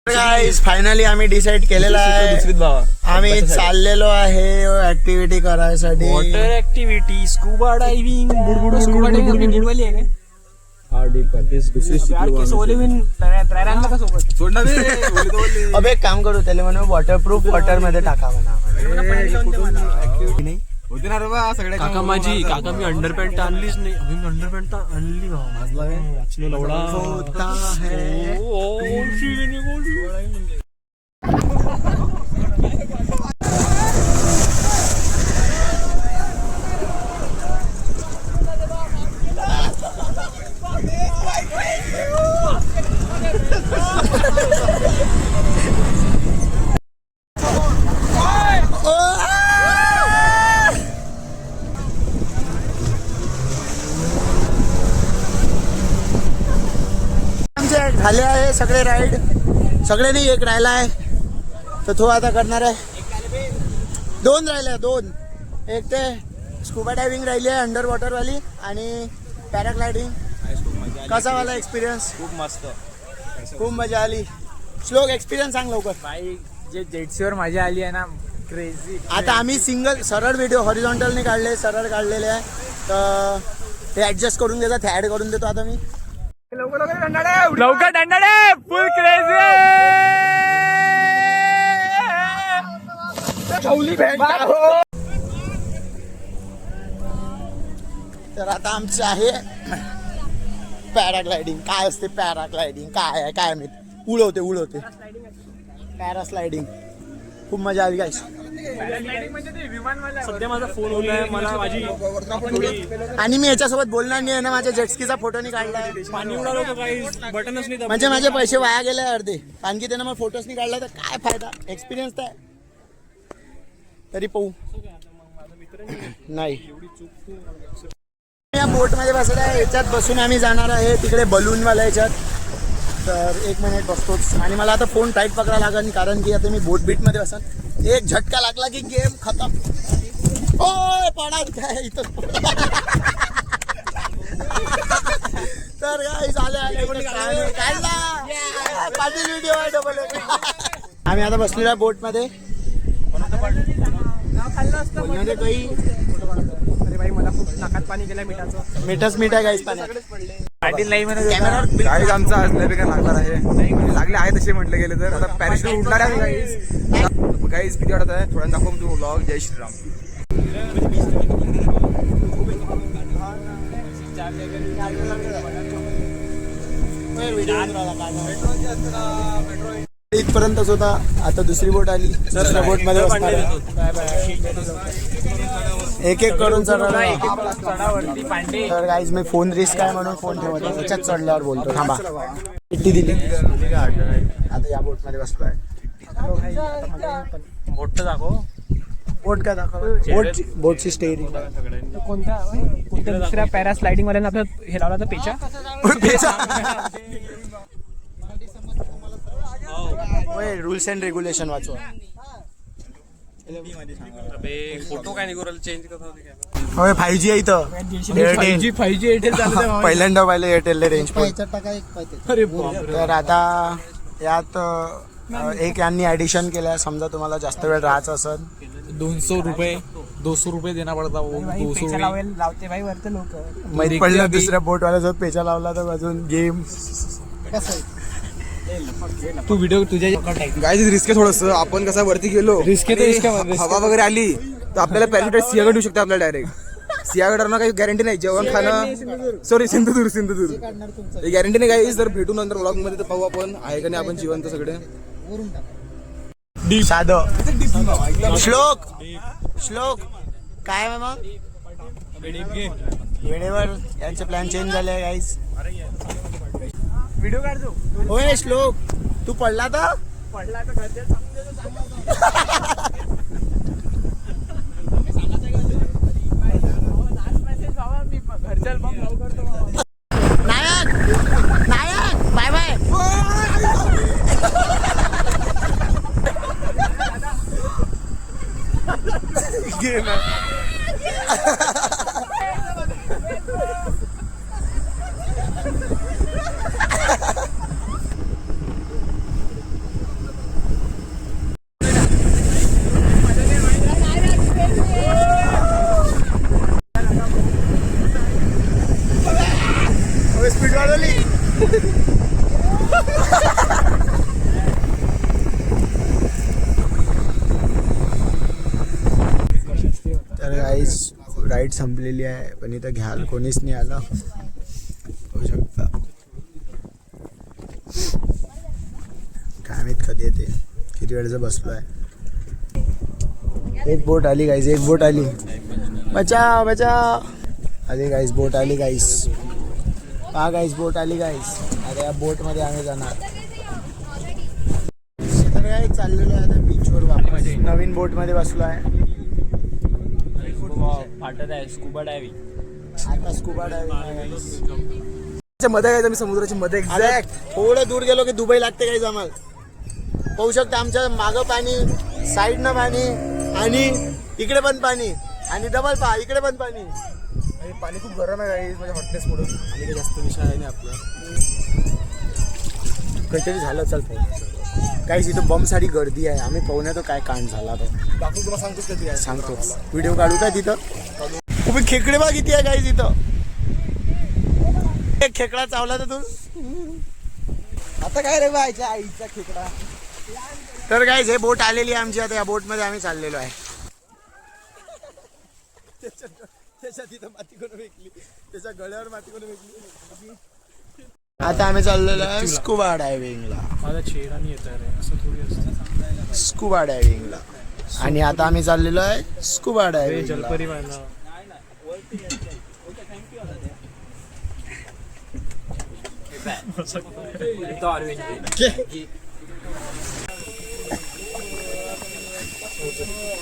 Guys finally आम्ही decide केलेला आहे, आम्ही चाललेलो आहे ऍक्टिव्हिटी करायसाठी. Water activity, scuba diving. अबे एक काम करू त्याला म्हणून वॉटरप्रूफ वॉटर मध्ये टाका म्हणा. काका माझी काका मी अंडरपॅन्ट आणलीच नाही. अंडरपॅन्ट आणली होता है. झाले आहे सगळे राईड, सगळे नाही एक राहिला आहे तर तो आता करणार आहे. दोन राहिले, दोन. एक ते स्कूबा डायव्हिंग राहिली आहे अंडर वॉटर वाली आणि पॅराग्लायडिंग. कसा वाला एक्सपिरियन्स? खूप मस्त, खूप मजा आली. श्लोक एक्सपिरियन्स सांग लवकर. बाई जे जेट्सीवर मजा आली आहे ना, क्रेझी. आता आम्ही सिंगल सरळ व्हिडिओ हॉरिझॉन्टलने काढले, सरळ काढलेले आहे तर ते ऍडजस्ट करून देतात, ऍड करून देतो आता मी. लवकर दंडाडे फुल क्रेझी. तर आता आमचं आहे पॅराग्लायडिंग. काय असते पॅराग्लायडिंग, काय आहे काय माहित. उडवते पॅरास्लायडिंग. खूप मजा आली गाईस. सध्या माझा फोन होलाय, मला माझी आणि मी याच्यासोबत बोलणार नाही ना, माझ्या जेटस्कीचा फोटो नाही काढलाय. पाणी उडालो होतं काही बटनच नाही. म्हणजे माझे पैसे वाया गेले अर्धे, कारण की त्यानं मग फोटोच नाही काढला तर काय फायदा. एक्सपिरियन्स तर तरी पाहू नाही. या बोट मध्ये बसला आहे, याच्यात बसून आम्ही जाणार आहे तिकडे बलूनवाल्या याच्यात. तर 1 मिनिट बसतोच आणि मला आता फोन टाईट पकडा लागेल, कारण की आता मी बोट बीट मध्ये बसन. एक झटका लागला की गेम खतम. ओय पडाल काय इथं. तर आले पाटील व्हिडिओ आहे डबल. आम्ही आता बसलेलो बोट मध्ये. अरे बाई मला खूप नाकात पाणी गेलं मिठाचं. मिठच मीठ आहे गाईस पाण्यात. पाटील नाही म्हणत गाईज आमचा असल्यापेक्षा लागणार आहे. नाही म्हणजे लागले आहे तसे म्हटले गेले तर. आता पॅरेशूट उडणार आहे गाईज. किती वाटत आहे थोड्या दाखव तू व्लॉग. जय श्रीराम. इथपर्यंतच होता, आता दुसरी बोट आली. दुसऱ्या बोट मध्ये बसणार आहे. एक एक करून चढावरती पांडे. तर गाईज मी फोन रिस्क आहे म्हणून फोन ठेवतो, त्याच्यात चढल्यावर बोलतो. थांबा. किती दिली आता या बोट मध्ये बसलोय. मोठं दाखव. बोट काय दाखव. बोटची स्टेअरिंग. कोणत्या दुसऱ्या पॅरास्लायडिंग वाल्यानं आपलं हे लावला तर पेचा. रूल्स अँड रेग्युलेशन वाचवा. फोटो काय नाही चेंज करत होते. 5G आहे इथं. 5G एअरटेल चालू. पहिल्यांदा पाहिलं एअरटेल रेंज. अरे तर आता यात एक यांनी ऍडिशन केलं. समजा तुम्हाला जास्त वेळ राहायचं असेल 200 रुपये देना पडता. लावते भाई वरते लोक. माहिती पडलं दुसऱ्या बोटवाल्याचा पेचा लावला तर अजून गेम. तू व्हिडिओ तुझ्या गाईज रिस्क आहे थोडस. आपण कसं वरती गेलो, रिस्क हवा वगैरे आली तर आपल्याला पॅराशूट सिंहगड येऊ शकते आपल्याला डायरेक्ट. सिंहगडांना काही गॅरंटी नाही. जेवण खाणं. सॉरी सिंधुदुर्ग गॅरंटी नाही गाईज. तर भेटू नंतर व्लॉग मध्ये तर पाहू आपण आहे का नाही आपण जिवंत सगळे. साधं. श्लोक काय मग वेळेवर यांचे प्लॅन चेंज झाले गाईज. व्हिडिओ काढतो. होय श्लोक तू पडला तर नायक बाय बाय. राईड संपलेली आहे, पण इथं घ्याल कोणीच नाही आलं. होऊ शकता काय माहित कधी येते, किती वेळचं बसलो आहे. एक बोट आली गाईज, एक बोट आली. बचा बचा. अरे गाईज बोट आली गाईज. हा गाईज बोट आली गाईज. आता या बोटमध्ये आम्ही जाणार. तर काय चाललेलो आहे आता बीचवर वापस. नवीन बोटमध्ये बसलो आहे. वाटत आहे स्कुबा डायव्हिंग. आता स्कुबा डायव्हिंग मध्ये काय, मी समुद्राची मध्ये एक्झॅक्ट थोडं दूर गेलो की दुबई लागते काही जमाल. पाहू शकता आमच्या मागं पाणी, साईडनं पाणी आणि इकडे पण पाणी आणि डबल पहा इकडे पण पाणी. आणि पाणी खूप गरम आहे गाईज, म्हणजे हॉटनेस म्हणून. आणि काही जास्त विषय आहे नाही आपला. काहीतरी झालं चल पाहू. काहीच इथं बमसाठी गर्दी आहे. आम्ही पाहुण्यात काय कांड झाला तो दाखवून तुला सांगतोच कधी आहे. सांगतोच. व्हिडिओ काढू का तिथं? तुम्ही खेकडे बा किती आहे काही तिथं. एक खेकडा चावला तर तू. आता काय रे बायच्या आईचा खेकडा. तर काय हे बोट आलेली आहे आमची. आता या बोटमध्ये आम्ही चाललेलो आहे. त्याच्या तिथं माती कोण वेगळी, त्याच्या गळ्यावर माती कोण वेगळी. आता आम्ही चाललेलो आहे स्कुबा डायव्हिंगला. माझा चेहरा नाही येत आहे रे, असं थोडी असतं. स्कुबा डायव्हिंगला. आणि आता आम्ही चाललेलो आहे स्कुबा डायव्हिंग. जलपरी व्हायला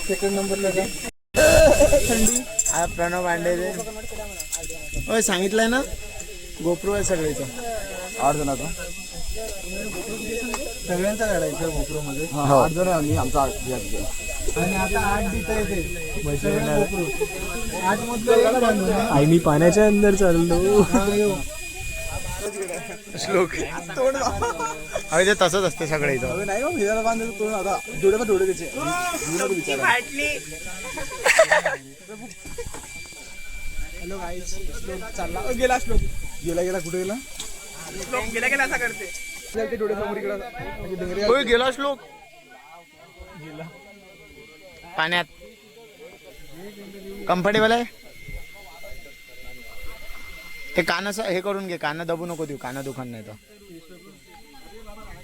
सेकंड नंबरला का थंडी. हा प्रणव पांडे होय सांगितलंय ना. गोप्रो आहे सगळ्याचं. 8 जणांचा सगळ्यांचा काढायचं गोप्रो मध्ये. 8 जण आहे आम्ही. आमचा 8 आणि आता 8 तिथं येते. 8 मधलं आम्ही पाण्याच्या अंदर चाललो. श्लोक अरे ते तसंच असते सगळं इथं. नाही मग हिराला बांधायचं तोंड. आता डोळे पण डोळे त्याचे विचार. हॅलो गाईस, श्लोक चालला. गेला श्लोक. गेला कुठे गेला. श्लोक गेला असा करते. ते डोळे समोर इकडे होय गेला श्लोक पाण्यात. कम्फर्टेबल आहे. ते कानाचं हे करून घे. काना दबू नको देऊ. काना दुखान नाही तर.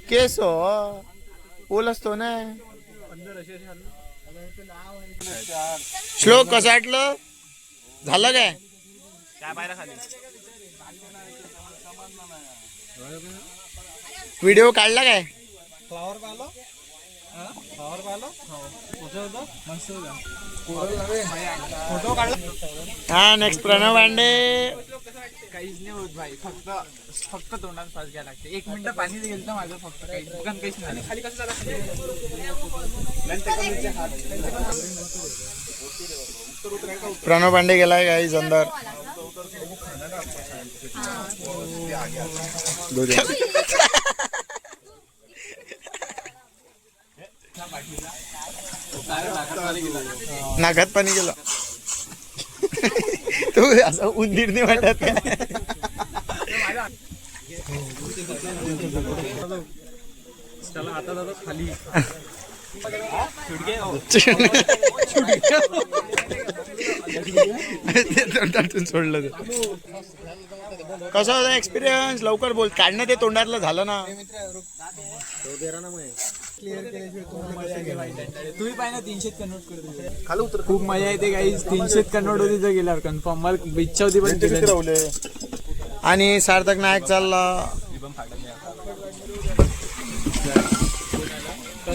केस ओल असतो ना. श्लोक कसं वाटलं? झालं काय? व्हिडिओ काढला काय? फ्लावर पाहिलं? फ्लावर पाहिलं? फोटो काढला. हा नेक्स्ट प्रणव पांडे. काहीच नाही होत भाई. फक्त तोंडात फास घ्यायला लागते. 1 मिनिट पाणी गेलं तर माझं फक्त काही दुकान काहीच नाही. खाली कसं झालं. प्रणव पांडे गेलाय गाईज अंदर. नाकात पाणी गेलं. तू असं उंदीर नाही वाटत काय? चला आता जातो खाली. तोंडातून सोडलं. कसं होतं एक्सपिरियन्स? लवकर बोल. काढणं ते तोंडातलं झालं ना. तुम्ही पाहिजे 300 कन्वर्ट करतो. खाली उतर. खूप मजा येते गाईज. 300 कन्वर्ट होती तर गेल्यावर कन्फर्म. मला इच्छा होती पण केलं. आणि सार्थक नायक चालला.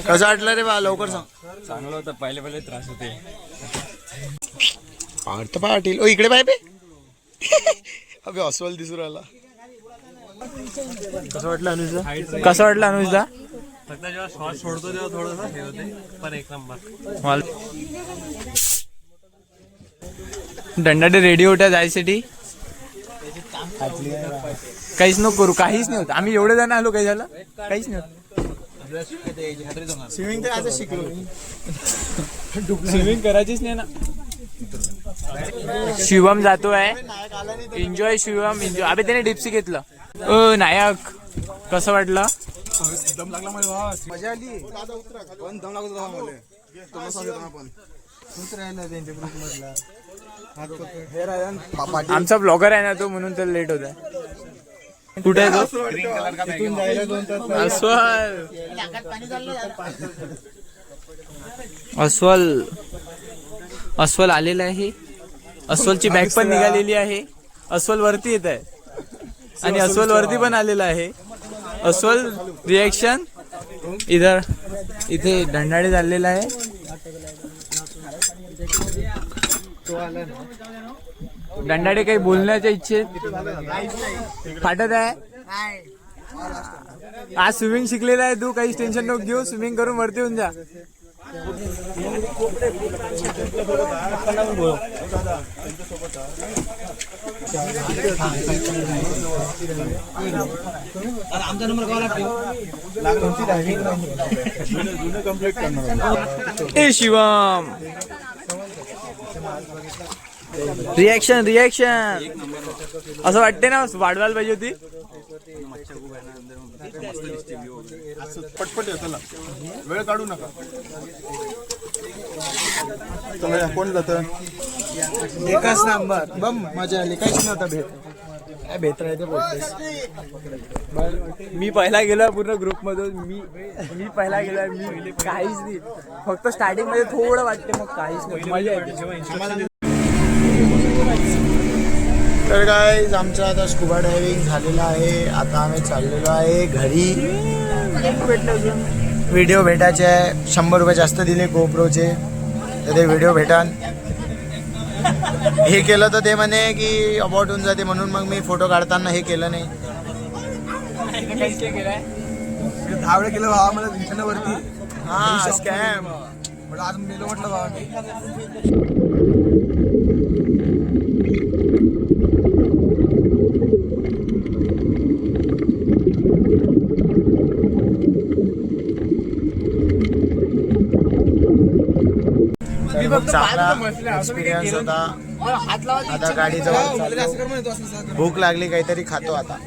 कसं वाटलं रे बा? लवकर सांग. चांगलं होतं. पहिले त्रास होते. पार्थ पाटील. ओ इकडे पाय बे. अबे अस्वल दिसू राहिला. कसं वाटलं अनुजदा? कसं वाटलं अनुजदा? फक्त जेव्हा शॉट सोडतो तेव्हा थोडंसं हे होते, पण एक नंबर. दंडाडे रेडी होत्या जायसाठी. काहीच नको करू. काहीच नाही होत. आम्ही एवढे जण आलो. काही झालं? काहीच नाही होत. स्विमिंग तर आज शिकलो. स्विमिंग करायचीच नाही ना. शिवम जातोय. Enjoy Shivam enjoy. अबे त्याने डिप्सी घेतलं. नायक कसं वाटलं? दम लागला मला. मजा आली पण दम लागत होता मला. आमचा ब्लॉगर आहे ना तो, म्हणून तर लेट होत आहे. कुठे आहे तो? अस्वल आलेला आहे. अस्वलची बॅग पण निघालेली आहे. अस्वल वरती येत आहे आणि अस्वल वरती पण आलेला आहे. अस्वल रिएक्शन इथे दंडाळे चाललेला आहे. दंडाळे काही बोलण्याच्या इच्छेत फाटत आहे. आज स्विमिंग शिकलेला आहे तू, काहीच टेन्शन नको घेऊ. स्विमिंग करून वरती येऊन जा. ए शिवम, रिएक्शन असं वाटते ना वाढवायला पाहिजे होती. पटपट चला, वेळ काढू नका. चला कोण जात? एकच नंबर बम मजा आली. काहीच नव्हता भेट राहते. मी पहिला गेलो पूर्ण ग्रुप मधून. मी पहिला गेलो. मी काहीच नाही, फक्त स्टार्टिंग मध्ये थोडं वाटते, मग काहीच नाही. मजा येते. तर गाईज आमचं आता स्कुबा डायव्हिंग झालेलं आहे. आता आम्ही चाललेलो आहे घरी. व्हिडिओ भेटायचे आहे. 100 रुपये जास्त दिले गोप्रोचे, तर ते व्हिडिओ भेटान. हे केलं तर ते म्हणे की अबाउट होऊन जाते, म्हणून मग मी फोटो काढताना हे केलं नाही. 10 वेळा केलं भावा मला दिसणं वरती. हा स्कॅम. म्हटलं आज मेलो म्हटलं भावा मी. चांगला एक्सपिरियन्स होता. आता गाडी जवळ भूक लागली, काहीतरी खातो आता.